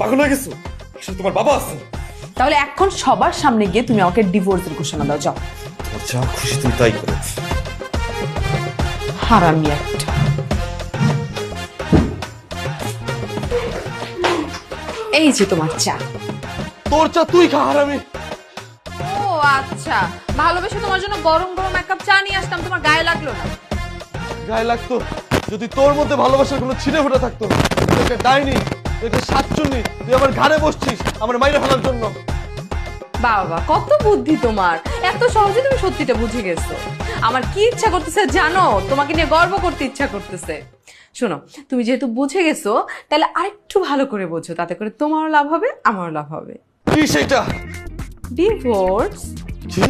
পাগল হয়ে গেছো? আসলে তোমার বাবা আছে। তাহলে এখন সবার সামনে গিয়ে তুমি আমাকে ডিভোর্সের ঘোষণা দাও, যাও। তোমার যা খুশি তুমি তাই করো। হারামি একটা। এই যে তোমার চা। তোর চা তুই খা হারামি। ও আচ্ছা, ভালোবেসে তোমার জন্য গরম গরম এক কাপ চা নিয়ে আসতাম, তোমার গায়ে লাগলো না? গায়ে লাগতো যদি তোর মধ্যে ভালোবাসার কোনো ছিঁড়ে ফোটা থাকতো। তোকে ডাইনি, তোকে সাতচুন্নি, তুই আমার ঘাড়ে বসছিস আমার মাইরে ফেলার জন্য। বাবা কত বুদ্ধি তোমার, এত সহজে তুমি সত্যিটা বুঝে গেছো। আমার কি ইচ্ছা করতেছে জানো? তোমাকে নিয়ে গর্ব করতে ইচ্ছা করতেছে। শোনো, তুমি যেহেতু বুঝে গেছো তাহলে আরেকটু ভালো করে বোঝো, তাতে করে তোমারও লাভ হবে আমারও লাভ হবে। কি সেটা? ডিভোর্স। কি?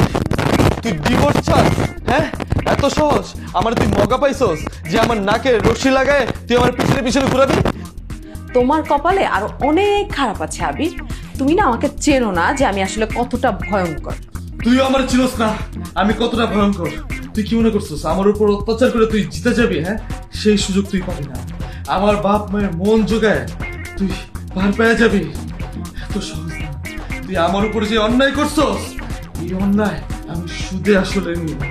তুই ডিভোর্স চাস? হ্যাঁ, এত সহজ? আমার তুই মগা পাইছস যে আমার নাকে রশি লাগায় তুই আমার পিছনে পিছনে ঘুরাবি? তোমার কপালে আরো অনেক খারাপ আছে আবির। তুমি না আমাকে চেনো না যে আমি আসলে কতটা ভয়ঙ্কর। তুই আমার চিনস না আমি কতটা ভয়ঙ্কর। তুই কি মনে করছিস আমার উপর অত্যাচার করে তুই জিতে যাবি? হ্যাঁ, সেই সুযোগ তুই পাবি না। আমার বাপ মায়ের মন জোগায় তুই পার পেয়ে যাবি, এত সহজ না। তুই আমার উপরে যে অন্যায় করছস, এই অন্যায় আমি সুদে আসলে নিব।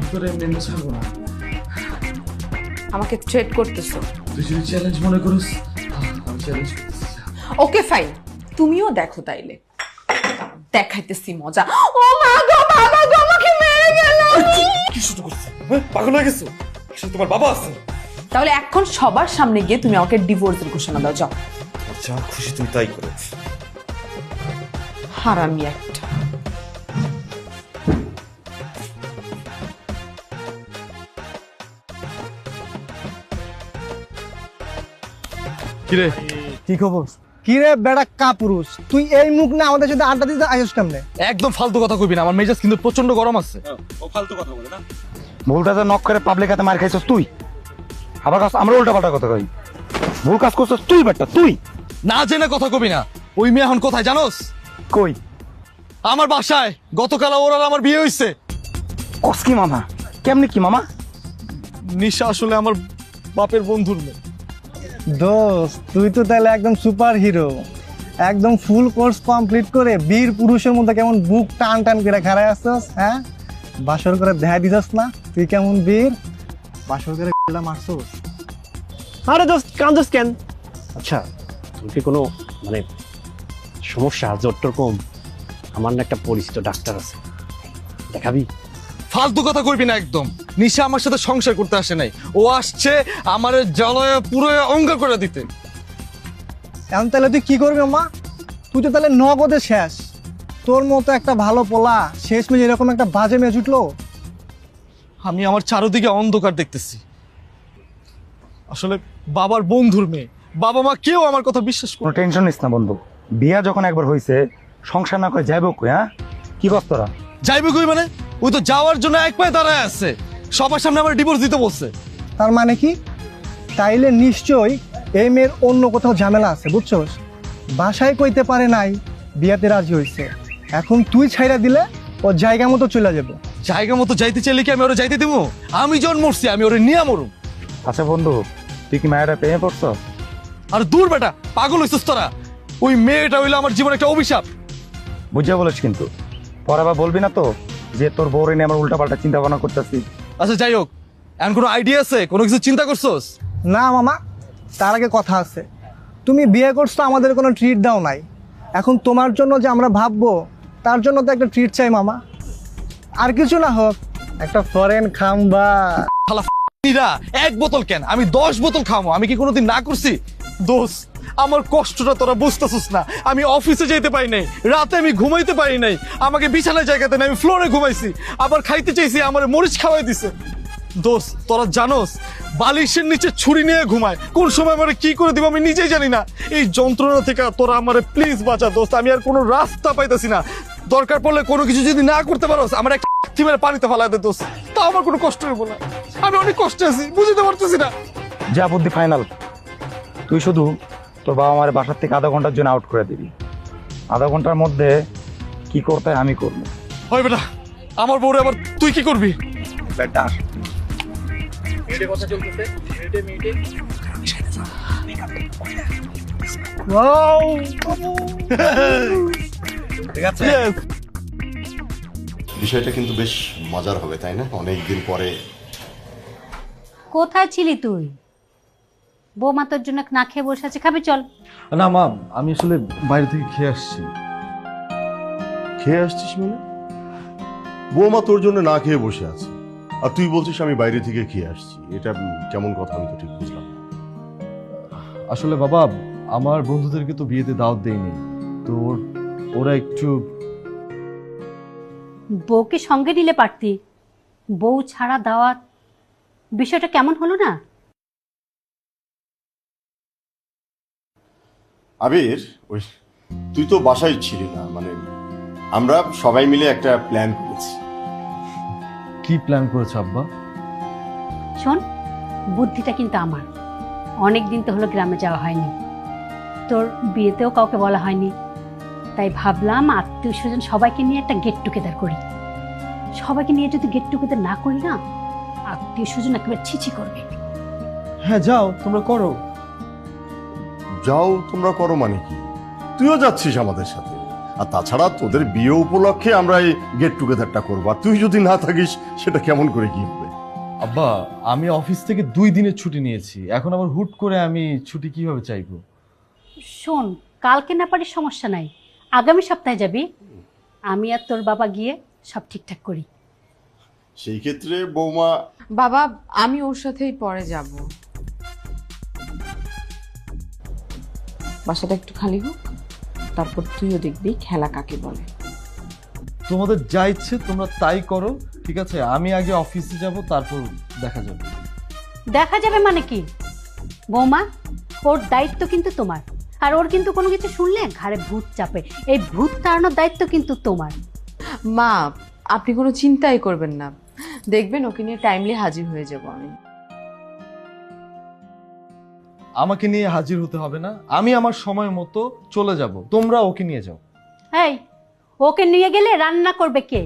তোর এমনি এমনি ছাড়বো না। আমাকে থ্রেট করতেছো? তুই যদি চ্যালেঞ্জ মনে করিস আমি চ্যালেঞ্জ করতেছি। ওকে ফাইন, তুমিও দেখো তাইলে, দেখাইতেছি মজা। ও মা গো, বাবা গো, আমাকে মেরে গেল। কি শুরু করছিস? পাগল হয়ে গেছো? আসলে তোমার বাবা আছে। তাহলে এখন সবার সামনে গিয়ে তুমি আমাকে ডিভোর্সের ঘোষণা দাও, যাও। তোমার যা খুশি তুমি তাই করো। হারামি একটা। কিরে কি খবর? কি রে বেড়া কাপুরুষ, তুই এই মুখ না আমাদের সাথে আড্ডা দিতে আসিস কেমনে? একদম ফালতু কথা কইবি না, আমার মেজাজ কিন্তু প্রচন্ড গরম আছে। ভুলটা নক করে পাবলিক হাতে মার খাইছস তুই, আবার কাজ আমরা উল্টা পাল্টা কথা কই। ভুল কাজ করছস তুই বেটা, তুই না জেনে কথা কবি না। ওই মেয়ে এখন কোথায় জানোস? কই? আমার বাসায়। গতকাল ওর আর আমার বিয়ে হইছে। কস কি মামা? কেমনি কি মামা? নিশা আসলে আমার বাপের বন্ধুর মেয়ে। দোস্ত তুই তো তাহলে একদম সুপার হিরো, একদম ফুল কোর্স কমপ্লিট করে বীর পুরুষের মধ্যে কেমন বুক টান টান করে খাড়ায় আসছস। হ্যাঁ, বাসর করে দেখা দিছস না তুই কেমন বীর? বাসর করে মারছস। আরে দোস্ত কান্দোস কেন? আচ্ছা তোর কি কোনো মানে সমস্যা জোর কম? আমার না একটা পরিচিত ডাক্তার আছে, দেখাবি? ফালতু কথা কইবি না একদম। নিশা আমার সাথে সংসার করতে আসে নাই, ও আসছে আমার জ্বালায় পুরো অঙ্গ করে দিতে। এখন তাহলে তুই কি করবি মা? তুই তো তাহলে নগদে শেষ। তোর মতো একটা ভালো পোলা শেষ মেয়ে এরকম একটা বাজে মেয়ে জুটলো। আমি আমার চারদিকে অন্ধকার দেখতেছি। আসলে বাবার বন্ধুর মেয়ে, বাবা মা কেউ আমার কথা বিশ্বাস করে। কোনো টেনশন নিস না বন্ধু, বিয়া যখন একবার হইছে সংসার না করে যাইব কই? হ্যাঁ, কি কস তোরা? যাইবে কই মানে? ওই তো যাওয়ার জন্য এক পায়ে দাঁড়ায় আছে, সবার সামনে আমার ডিভোর্স দিতে বলছে। তার মানে কি? তাইলে নিশ্চয়ই এই মেয়ের অন্য কোথাও ঝামেলা আছে, বুঝছস? বাসায় কইতে পারে নাই, বিয়াতে রাজি হইছে। এখন তুই ছাইরা দিলে ও জায়গা মতো চলে যাবে। জায়গা মতো যাইতে চাইলে কি আমি ওরা যাইতে দিব? আমি যখন মরছি আমি ওরে নিয়ে মরুম। আচ্ছা বন্ধু, তুই কি মায়েরা প্রেমে পড়ছস? আর দূর বেটা, পাগল হইছিস তোরা? ওই মেয়েটা হইলো আমার জীবনে একটা অভিশাপ। বুঝা বলিস কিন্তু পরে আবার বলবি না তো যে তোর বউরে নিয়ে আমরা উল্টা পাল্টা চিন্তা ভাবনা করতেছি। আচ্ছা যাই হোক, এখন কোনো আইডিয়া আছে? কোনো কিছু চিন্তা করছোস? না মামা, তার আগে কথা আছে। তুমি বিয়ে করছো, আমাদের কোনো ট্রিট দাও নাই। এখন তোমার জন্য যে আমরা ভাববো তার জন্য তো একটা ট্রিট চাই মামা। আর কিছু না হোক, একটা ফরেন খাম্বা। শালা ফ***রা, এক বোতল কেন আমি 10 বোতল খামো। আমি কি কোনোদিন না করছি? দোস্ত, আমার কষ্টটা তোরা বুঝতেছিস না। আমি অফিসে যেতে পারি নাই, রাতে আমি ঘুমাইতে পারি নাই, আমাকে বিছানায় জায়গাতে নাই, আমি ফ্লোরে ঘুমাইছি। আবার খাইতে চাইছি, আমার মরিচ খাওয়াই দিছে। দোস্ত তোরা জানোস বালিশের নিচে ছুরি নিয়ে ঘুমায়, কোন সময় আমার কি করে দিব আমি নিজেই জানি না। এই যন্ত্রণা থেকে তোরা আমারে প্লিজ বাঁচা দোস্ত, আমি আর কোনো রাস্তা পাইতেছি না। দরকার পড়লে কোনো কিছু যদি না করতে পারোস আমার একটা মেরে পানিতে ফেলা দে দোস্ত, তা আমার কোনো কষ্ট হইব না। আমি অনেক কষ্টে আছি, বুঝতে পারতেছি না। যা বুদ্ধি ফাইনাল, তুই শুধু তোর বাবা মায়ের বাসার থেকে আধা ঘন্টার জন্য আউট করে দিবি। আধা ঘন্টার মধ্যে কি করতে হয় আমি করবো। হয় বেটা, আমার বউরে আবার তুই কি করবি? বেটা ঠিক আছে। বিষয়টা কিন্তু বেশ মজার হবে, তাই না? অনেকদিন পরে। কোথায় ছিলি তুই? বৌমা তোর জন্য না খেয়ে বসে আছে, খাবি চল। না মা, আমি আসলে বাইরে থেকে খেয়ে আসছি। খেয়ে আসছিস মানে? বৌমা তোর জন্য না খেয়ে বসে আছে, আর তুই বলছিস আমি বাইরে থেকে খেয়ে আসছি। এটা কেমন কথা, আমি তো ঠিক বুঝলাম না। আসলে বাবা, আমার বন্ধুদেরকে তো বিয়েতে দাওয়াত দেয়নি, তো ওরা একটু। বউকে সঙ্গে নিলে পারতি, বউ ছাড়া দাওয়াত, বিষয়টা কেমন হলো না? আবির, ওই তুই তো বাসায় ছিলি না, মানে আমরা সবাই মিলে একটা প্ল্যান করেছি। কি প্ল্যান করেছে আব্বা? শোন, বুদ্ধিটা কিন্তু আমার। অনেক দিন তো হলো গ্রামে যাওয়া হয়নি, তোর বিয়েতেও কাউকে বলা হয়নি, তাই ভাবলাম আত্মীয় স্বজন সবাইকে নিয়ে একটা গেট টুগেদার করি। সবাইকে নিয়ে যদি গেট টুগেদার না করি না, আত্মীয় স্বজন একেবারে ছিছি করবে। হ্যাঁ যাও, তোমরা করো। যাও তোমরা করো মানে কি? তুইও যাচ্ছিস আমাদের সাথে, আর তাছাড়া তোদের বিয়ে উপলক্ষে আমরা এই গেট টুগেদারটা করবো, আর তুই যদি না থাকিস সেটা কেমন করে কি হবে? আব্বা, আমি অফিস থেকে 2 দিনের ছুটি নিয়েছি, এখন আবার হুট করে আমি ছুটি কিভাবে চাইবো? শোন, কালকে না পারিস সমস্যা নাই, আগামী সপ্তাহে যাবি, আমি আর তোর বাবা গিয়ে সব ঠিকঠাক করি। সেই ক্ষেত্রে বৌমা। বাবা, আমি ওর সাথেই পরে যাব। বাসাটা একটু খালি হোক, তারপর তুইও দেখবি খেলা কাকে বলে। তোমাদের যা ইচ্ছে তোমরা তাই করো, ঠিক আছে? আমি আগে অফিসে যাব, তারপর দেখা যাবে। দেখা যাবে মানে কি? বৌমা, ওর দায়িত্ব কিন্তু তোমার, আর ওর কিন্তু কোনো কিছু শুনলে ঘাড়ে ভূত চাপে, এই ভূত তাড়ানোর দায়িত্ব কিন্তু তোমার। মা, আপনি কোনো চিন্তাই করবেন না, দেখবেন ওকে নিয়ে টাইমলি হাজির হয়ে যাব আমি। আমাকে নিয়ে হাজির হতে হবে না, আমি আমার সময় মতো চলে যাব, তোমরা ওকে নিয়ে যাও। এই, ওকে নিয়ে গেলে রান্না করবে কে?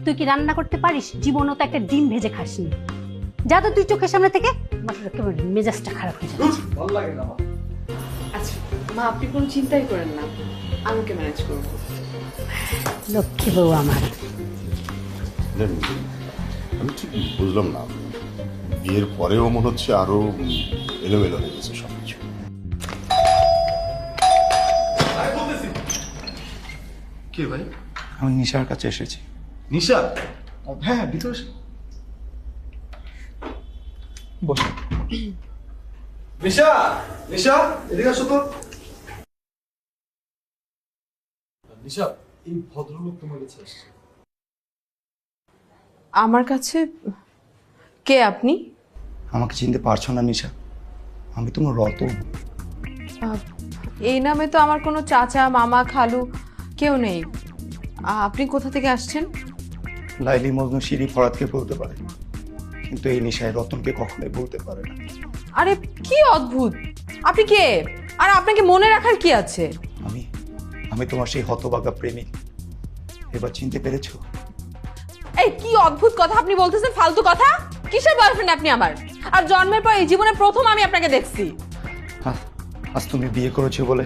তুই কি রান্না করতে পারিস? জীবনও তো একটা ডিম ভেজে খাসনি। যা তো তুই চোখের সামনে থেকে, আমার একেবারে মেজাজটা খারাপ হয়ে যাবে। ভালো লাগে না। আচ্ছা মা, আপনি কোনো চিন্তাই করেন না, আমি ওকে ম্যানেজ করব। লক্ষ্মী বউ আমার। আমি ঠিক বুঝলাম না, বিয়ের পরেও মনে হচ্ছে আরো এলোমেলো হয়ে গেছে সবকিছু। কে ভাই? আমি নিশার কাছে এসেছি। নিশা? হ্যাঁ হ্যাঁ, ভিতরে এসো। বসো। নিশা, নিশা, এদিকে আসো তো। নিশা, এই ভদ্রলোক তোমার কাছে আসছে। আমার কাছে? কে আপনি? আমাকে চিনতে পারছো না নিশা? আমি তোমার রতন। এই নামে তো আমার কোনো চাচা, মামা, খালু কেউ নেই। আপনি কোথা থেকে আসছেন? লাইলি মজনু শিরি ফরাতকে বলতে পারে, কিন্তু এই নিশায় রতনকে কখনোই বলতে পারে না। আরে কি অদ্ভুত! আপনি কে? আর আপনাকে মনে রাখার কি আছে? আমি তোমার সেই হতভাগা প্রেমিক। এবার চিনতে পেরেছো? এই কি অদ্ভুত কথা আপনি বলতেছেন, ফালতু কথা! কিসের বয়ফ্রেন্ড আপনি আমার? আর জন্মের পর এই জীবনে প্রথম আমি আপনাকে দেখছি। আজ তুমি বিয়ে করেছো বলে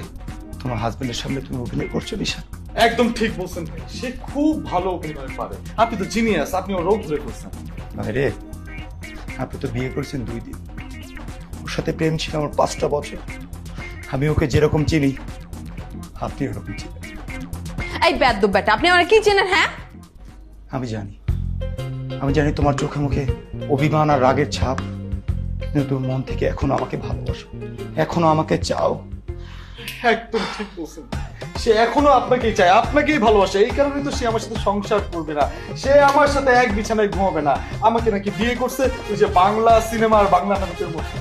তোমার হাজবেন্ডের সামনে তুমি অভিনয় করছো নিশা। একদম ঠিক বলছেন ভাই, সে খুব ভালো অভিনয় পারে। আপনি তো জিনিয়াস, আপনি ওর রোগ ধরে করছেন। ভাই রে, আপনি তো বিয়ে করেছেন 2 দিন, ওর সাথে প্রেম ছিল আমার 5টা বছর। আমি ওকে যেরকম চিনি আপনি ওরকম চিনেন। এই বেয়াদব বেটা, আপনি আমার কি চেনেন? হ্যাঁ, আমি জানি তোমার চোখে মুখে অভিমান আর রাগের ছাপ, কিন্তু তুমি মন থেকে এখনো আমাকে ভালোবাসো, এখনো আমাকে চাও। একদম ঠিক বলছেন, সে এখনো আপনাকেই চায়, আপনাকেই ভালোবাসে। এই কারণে তো সে আমার সাথে সংসার করবে না, সে আমার সাথে এক বিছানায় ঘুমাবে না। আমাকে নাকি বিয়ে করছে ওই যে বাংলা সিনেমা আর বাংলা নাটকের মধ্যে।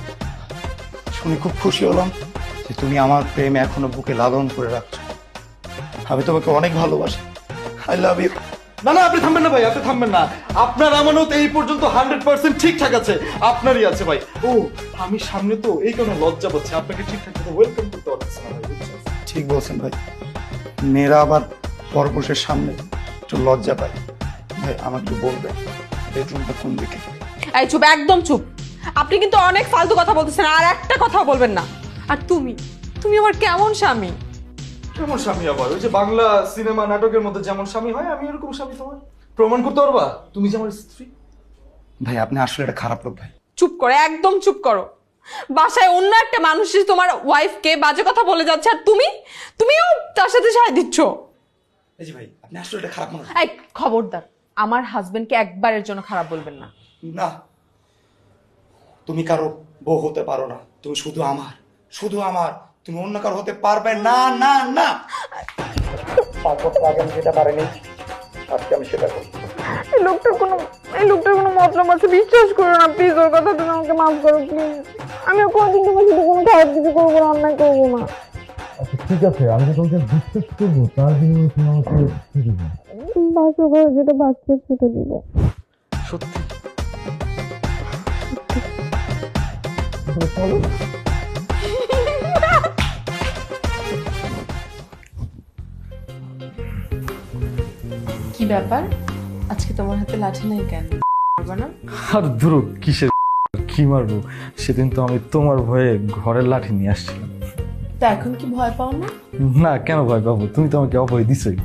শুনে খুব খুশি হলাম যে তুমি আমার প্রেম এখনো বুকে লালন করে রাখছো। আমি তোমাকে অনেক ভালোবাসি। I love you. না না, আপনি থামবেন না ভাই, আপনি থামবেন না। আপনার আমানত এই পর্যন্ত 100% ঠিকঠাক আছে, আপনারই আছে ভাই। ও, আমি সামনে তো এই কারণে লজ্জা পাচ্ছে, আপনাকে ঠিকঠাক মতো ওয়েলকাম করতে পারছি না ভাই। ঠিক বলছেন ভাই, মেয়েরা আবার পরপুরুষের সামনে একটু লজ্জা পায়। ভাই আমাকে একটু বলবেন বেডরুমটা কোন দিকে? এই চুপ, একদম চুপ। আপনি কিন্তু অনেক ফালতু কথা বলতেছেন, আর একটা কথা বলবেন না। আর তুমি তুমি আমার কেমন স্বামী? কেমন স্বামী আবার? ওই যে বাংলা সিনেমা নাটকের মধ্যে যেমন স্বামী হয়, আমি এরকম স্বামী। তোমার প্রমাণ করতে পারবা তুমি যে আমার স্ত্রী? ভাই আপনি আসলে একটা খারাপ লোক ভাই। চুপ করো, একদম চুপ করো। বাসায় অন্য একটা মানুষ এসে তোমার ওয়াইফকে বাজে কথা বলে যাচ্ছে, আর তুমিও তার সাথে সায় দিচ্ছ। এই যে ভাই আপনি আসলে একটা খারাপ মানুষ। এই খবরদার, আমার হাজবেন্ডকে একবারের জন্য খারাপ বলবেন না। না, তুমি কারো বউ হতে পারো না, তুমি শুধু আমার, শুধু আমার, তুমি অন্য কারো হতে পারবে না। না না 5 বছর আগে আমি যেটা পারিনি, আজকে আমি সেটা করি। এই লোকটার কোনো মতলব আছে, বিশ্বাস করো না প্লিজ। ওর কথা তুমি আমাকে মাফ করো প্লিজ। আমি কোনোদিন তোমার সাথে কোনো খারাপ কিছু করবো না, অন্যায় করবো না। আচ্ছা ঠিক আছে, আমি তো তোমাকে বিশ্বাস করবো, তার জন্য তুমি আমাকে কি দিবে? বাসা করে যেটা বাচ্চা সেটা দিব। সত্যি? কি ব্যাপার, আজকে তোমার হাতে লাঠি নাই কেন? পারবে না? আর ধরো কিসের কি মারবো? সেদিন তো আমি তোমার ভয়ে ঘরের লাঠি নিয়ে আসছিলাম। তা এখন কি ভয় পাও না? না, কেন ভয় পাবো? তুমি তো আমাকে অভয় দিছই।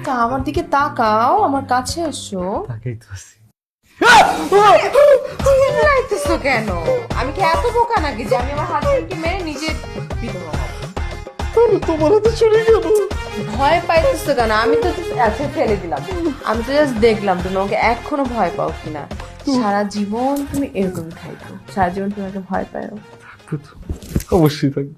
তা আমার দিকে তাকাও, আমার কাছে আসো। তাকেই তো আছি। চিল্লাইতেছো কেন? আমি কি এত বোকা নাকি যে আমি আমার হাজবেন্ডকে মেরে নিজে বিধবা হব? তোমার হাতে ছুরি কেন? ভয় পাইতেছো কেন? আমি তো আচ্ছা ফেলে দিলাম। আমি তো জাস্ট দেখলাম তুমি আমাকে এখনো ভয় পাও কিনা। সারা জীবন তুমি এরকমই খাইতো, সারা জীবন তুমি আমাকে ভয় পাও। অবশ্যই থাকবে।